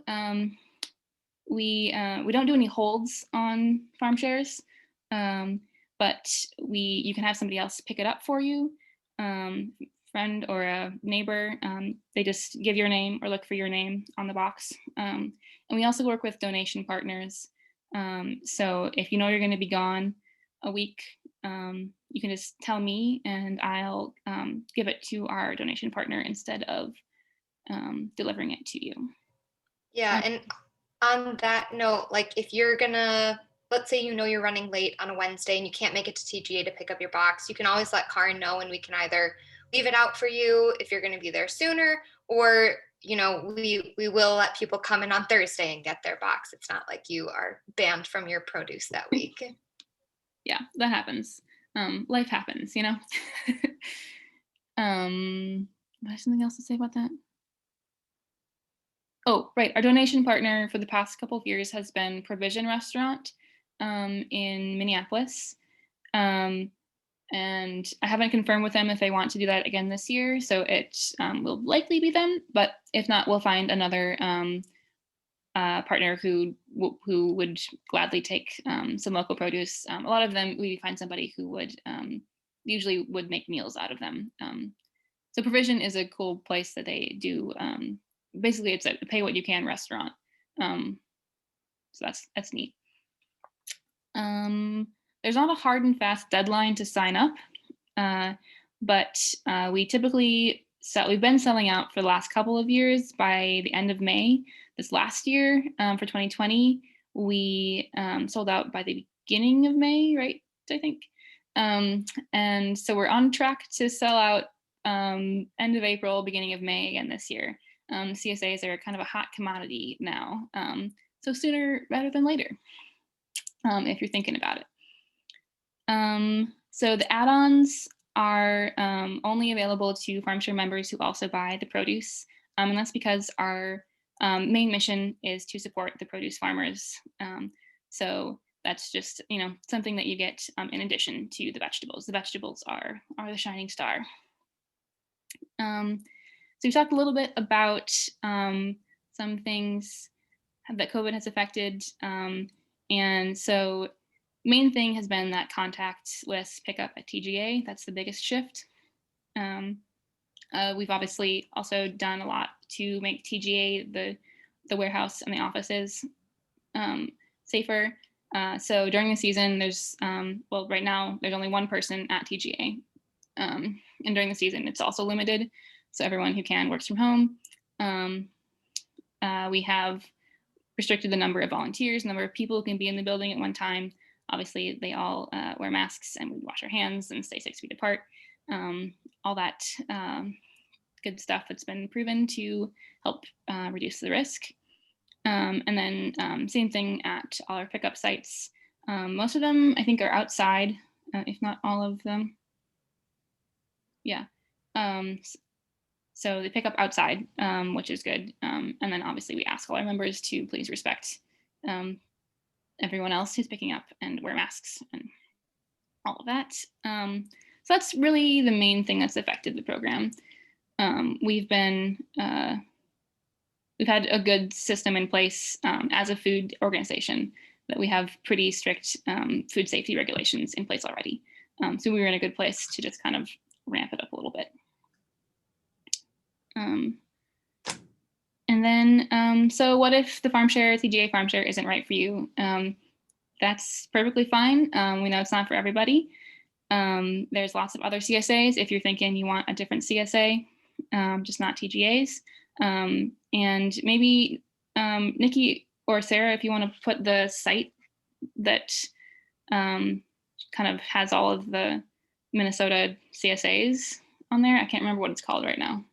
We don't do any holds on farm shares, but you can have somebody else pick it up for you, friend or a neighbor. They just give your name or look for your name on the box. And we also work with donation partners. So if you know you're going to be gone a week, you can just tell me and I'll give it to our donation partner instead of delivering it to you. Yeah, and on that note, like if you're gonna let's say you're running late on a Wednesday and you can't make it to TGA to pick up your box, you can always let Karin know and we can either leave it out for you if you're going to be there sooner, or we will let people come in on Thursday and get their box. It's not like you are banned from your produce that week. Yeah, that happens. Life happens, There's something else to say about that? Oh, right. Our donation partner for the past couple of years has been Provision Restaurant in Minneapolis. And I haven't confirmed with them if they want to do that again this year. So it will likely be them, but if not, we'll find another partner who would gladly take some local produce. A lot of them, we find somebody who would usually would make meals out of them. So Provision is a cool place that they do. Basically, it's a pay what you can restaurant. So that's neat. There's not a hard and fast deadline to sign up, but we typically we've been selling out for the last couple of years by the end of May. This last year, for 2020, we sold out by the beginning of May, right? I think. And so we're on track to sell out end of April, beginning of May again this year. CSAs are kind of a hot commodity now, so sooner rather than later, if you're thinking about it. So the add-ons are only available to FarmShare members who also buy the produce, and that's because our main mission is to support the produce farmers. So that's just something that you get in addition to the vegetables. The vegetables are the shining star. So we talked a little bit about some things that COVID has affected, and so main thing has been that contactless pickup at TGA. That's the biggest shift. We've obviously also done a lot to make TGA, the warehouse and the offices safer. So during the season, there's, right now there's only one person at TGA. And during the season, it's also limited. So everyone who can works from home. We have restricted the number of volunteers, number of people who can be in the building at one time. Obviously, they all wear masks and we wash our hands and stay 6 feet apart. All that good stuff that's been proven to help reduce the risk. And then same thing at all our pickup sites. Most of them, I think, are outside, if not all of them. Yeah. So they pick up outside, which is good. And then obviously we ask all our members to please respect everyone else who's picking up and wear masks and all of that. So that's really the main thing that's affected the program. We've had a good system in place as a food organization, that we have pretty strict food safety regulations in place already. So we were in a good place to just kind of ramp it up a little bit. And then, so what if the TGA FarmShare isn't right for you? That's perfectly fine. We know it's not for everybody. There's lots of other CSAs if you're thinking you want a different CSA, just not TGAs. And maybe Nikki or Sarah, if you want to put the site that kind of has all of the Minnesota CSAs on there. I can't remember what it's called right now.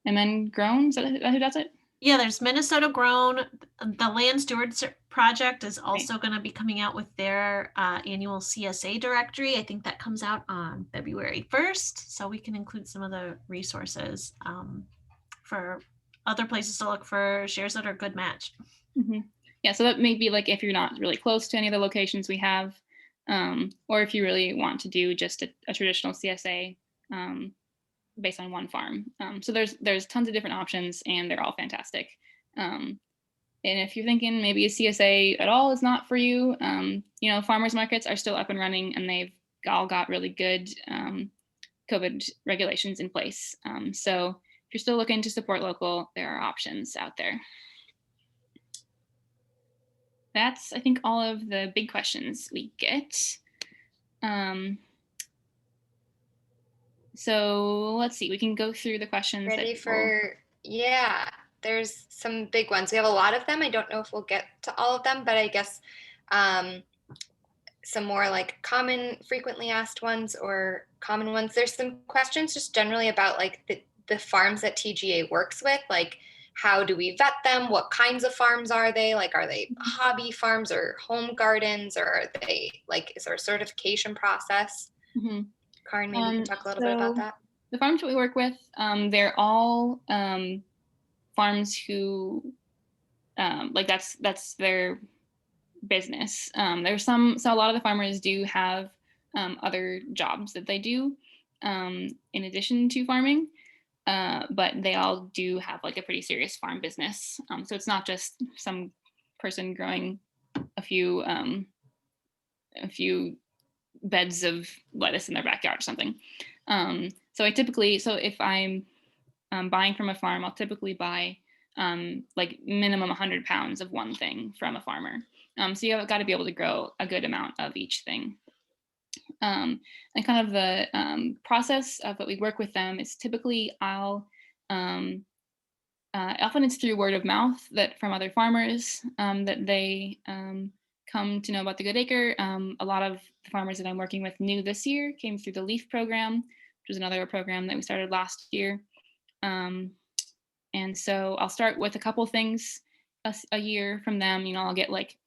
And then Grown, is that who does it? Yeah, there's Minnesota Grown. The Land Stewards Project is also going to be coming out with their annual CSA directory. I think that comes out on February 1st. So we can include some of the resources for other places to look for shares that are a good match. Mm-hmm. Yeah, so that may be like if you're not really close to any of the locations we have, or if you really want to do just a traditional CSA based on one farm. So there's tons of different options and they're all fantastic. And if you're thinking maybe a CSA at all is not for you, farmers markets are still up and running and they've all got really good COVID regulations in place. So if you're still looking to support local, there are options out there. That's, I think, all of the big questions we get. So let's see, we can go through the questions. Ready for, yeah, there's some big ones. We have a lot of them. I don't know if we'll get to all of them, but I guess some more like common, frequently asked ones or common ones. There's some questions just generally about like the farms that TGA works with, like how do we vet them? What kinds of farms are they? Like, are they hobby farms or home gardens, or are they like, is there a certification process? Mhm. Karin, maybe you can talk a little bit about that. The farms that we work with, they're all farms who like that's their business. There's so a lot of the farmers do have other jobs that they do in addition to farming, but they all do have like a pretty serious farm business. So it's not just some person growing a few beds of lettuce in their backyard or something. So if I'm buying from a farm, I'll typically buy like minimum 100 pounds of one thing from a farmer. So you've got to be able to grow a good amount of each thing. And kind of the process of what we work with them is typically often it's through word of mouth that from other farmers that they come to know about the Good Acre. A lot of the farmers that I'm working with new this year came through the LEAF program, which was another program that we started last year. And so I'll start with a couple things a year from them. You know, I'll get like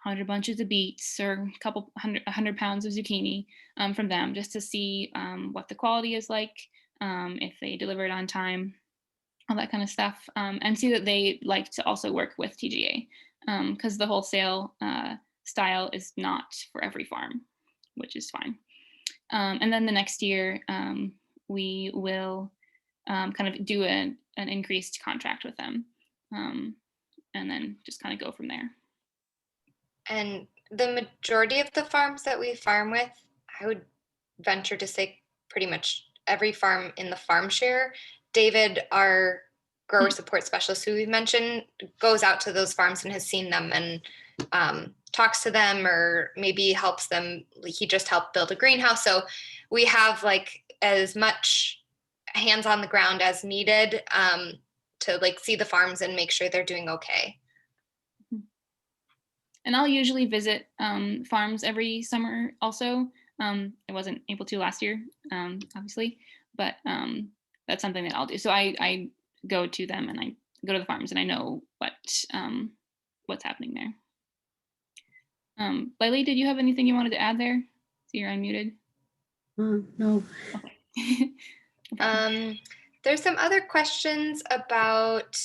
100 bunches of beets or a couple 100 pounds of zucchini from them, just to see what the quality is like, if they deliver it on time, all that kind of stuff, and see that they like to also work with TGA, because the wholesale style is not for every farm, which is fine. And then the next year, we will kind of do an increased contract with them, and then just kind of go from there. And the majority of the farms that we farm with, I would venture to say pretty much every farm in the farm share. David, our grower support specialist who we mentioned, goes out to those farms and has seen them and talks to them, or maybe helps them. He just helped build a greenhouse. So we have like as much hands on the ground as needed to like see the farms and make sure they're doing okay. And I'll usually visit farms every summer also. I wasn't able to last year, obviously, but that's something that I'll do. So I go to them and I go to the farms and I know what's happening there. LyLee, did you have anything you wanted to add there? So you're unmuted. No. Okay. There's some other questions about,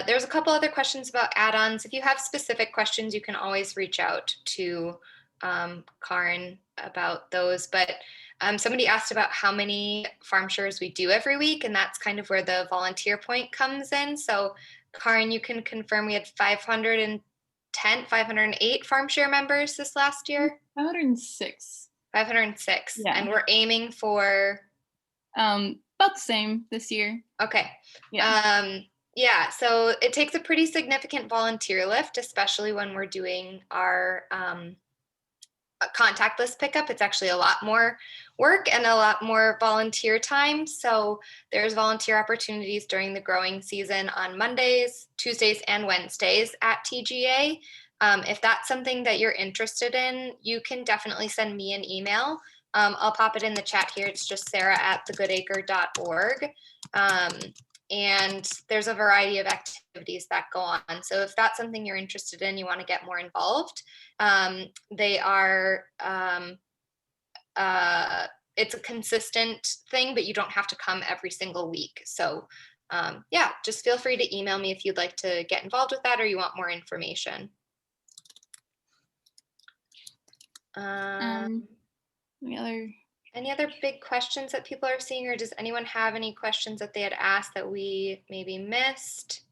there's a couple other questions about add-ons. If you have specific questions, you can always reach out to Karin about those. But somebody asked about how many farm shares we do every week, and that's kind of where the volunteer point comes in. So Karin, you can confirm we had 508 farm share members this last year? 506. 506. Yeah. And we're aiming for? About the same this year. Okay. Yeah. Yeah, so it takes a pretty significant volunteer lift, especially when we're doing our contact list pickup. It's actually a lot more work and a lot more volunteer time. So there's volunteer opportunities during the growing season on Mondays, Tuesdays, and Wednesdays at TGA. If that's something that you're interested in, you can definitely send me an email. I'll pop it in the chat here. It's just sarah@thegoodacre.org. And there's a variety of activities that go on. So if that's something you're interested in, you want to get more involved, they are, it's a consistent thing, but you don't have to come every single week. So yeah, just feel free to email me if you'd like to get involved with that or you want more information. Any other big questions that people are seeing, or does anyone have any questions that they had asked that we maybe missed?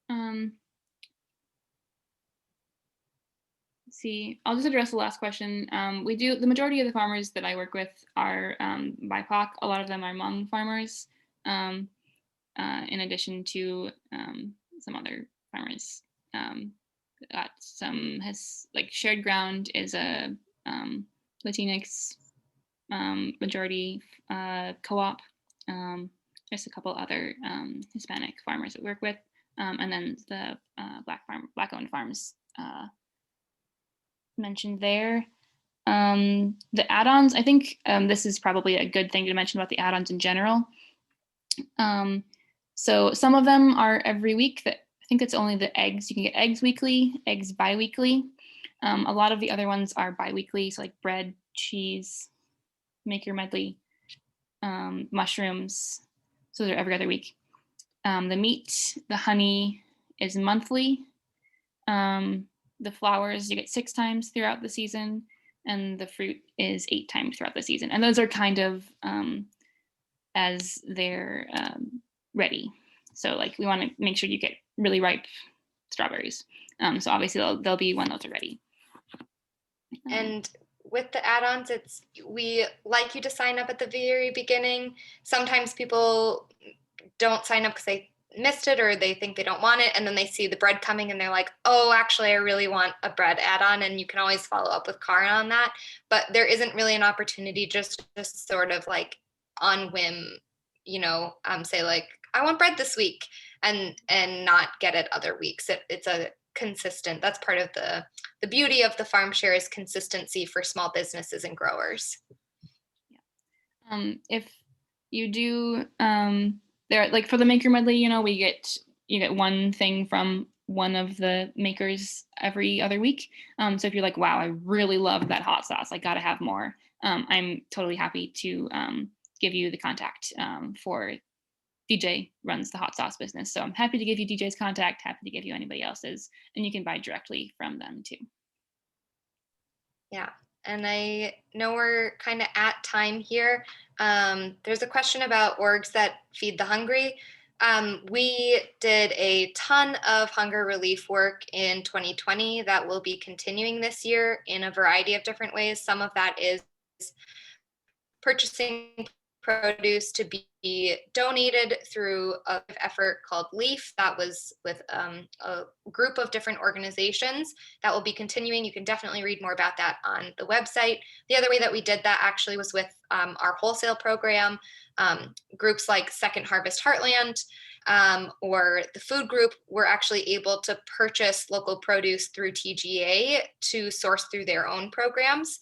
Let's see, I'll just address the last question. The majority of the farmers that I work with are BIPOC. A lot of them are Hmong farmers, in addition to some other farmers. Shared Ground is a Latinx majority co-op. There's a couple other Hispanic farmers that we work with. and then the black-owned farms mentioned there. The add-ons, I think this is probably a good thing to mention about the add-ons in general. So some of them are every week. I think it's only the eggs. You can get eggs weekly, eggs bi-weekly. A lot of the other ones are bi-weekly, so like bread, cheese, make your medley, mushrooms. So they're every other week. The meat, the honey is monthly. The flowers you get 6 times throughout the season, and the fruit is 8 times throughout the season. And those are kind of as they're ready. So like we want to make sure you get really ripe strawberries. So obviously they'll be when those are ready. And with the add-ons, we like you to sign up at the very beginning. Sometimes people don't sign up because they missed it or they think they don't want it, and then they see the bread coming and they're like, oh, actually I really want a bread add-on, and you can always follow up with Karin on that. But there isn't really an opportunity just sort of like on whim, say like, I want bread this week and not get it other weeks. It's a consistent, that's part of the beauty of the farm share is consistency for small businesses and growers. If you do there, like for the maker medley, you get one thing from one of the makers every other week. So if you're like, wow, I really love that hot sauce, I gotta have more, I'm totally happy to give you the contact for DJ runs the hot sauce business. So I'm happy to give you DJ's contact, happy to give you anybody else's, and you can buy directly from them too. Yeah, and I know we're kind of at time here. There's a question about orgs that feed the hungry. We did a ton of hunger relief work in 2020 that will be continuing this year in a variety of different ways. Some of that is purchasing produce to be donated through an effort called LEAF that was with a group of different organizations that will be continuing. You can definitely read more about that on the website. The other way that we did that actually was with our wholesale program, groups like Second Harvest Heartland, or the food group were actually able to purchase local produce through TGA to source through their own programs,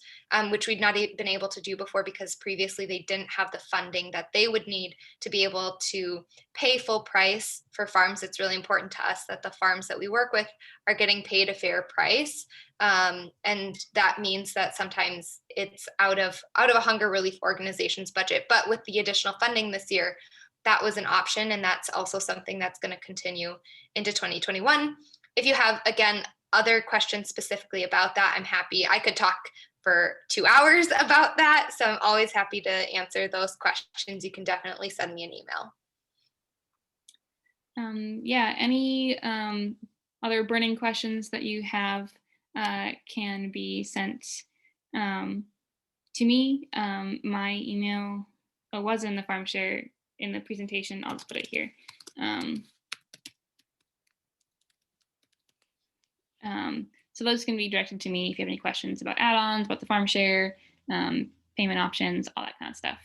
which we'd not been able to do before because previously they didn't have the funding that they would need to be able to pay full price for farms. It's really important to us that the farms that we work with are getting paid a fair price. And that means that sometimes it's out of a hunger relief organization's budget. But with the additional funding this year, that was an option. And that's also something that's going to continue into 2021. If you have, again, other questions specifically about that, I'm happy. I could talk for 2 hours about that. So I'm always happy to answer those questions. You can definitely send me an email. Yeah, any other burning questions that you have can be sent to me. My email was in the farm share in the presentation. I'll just put it here. So those can be directed to me if you have any questions about add-ons, about the farm share, payment options, all that kind of stuff.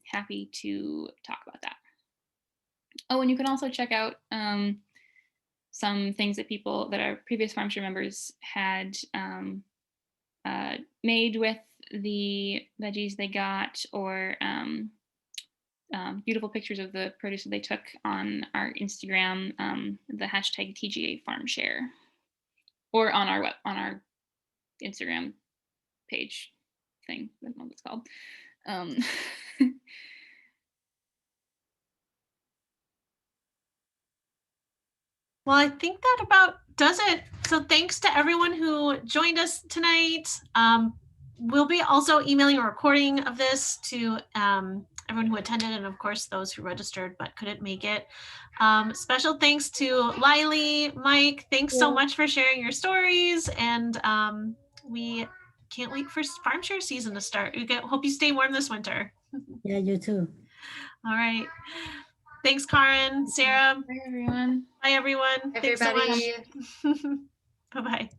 Happy to talk about that. Oh, and you can also check out some things that our previous farm share members had made with the veggies they got, or beautiful pictures of the produce that they took on our Instagram, the hashtag TGA Farm Share, or on our Instagram page thing. I don't know what it's called. Well, I think that about does it. So thanks to everyone who joined us tonight. We'll be also emailing a recording of this to everyone who attended, and of course those who registered but couldn't make it. Special thanks to LyLee, Mike. Thanks so much for sharing your stories, and we can't wait for farm share season to start. Hope you stay warm this winter. Yeah, you too. All right. Thanks, Karin, Sarah. Bye, everyone. Bye, everyone. Everybody. Thanks so much. Bye-bye.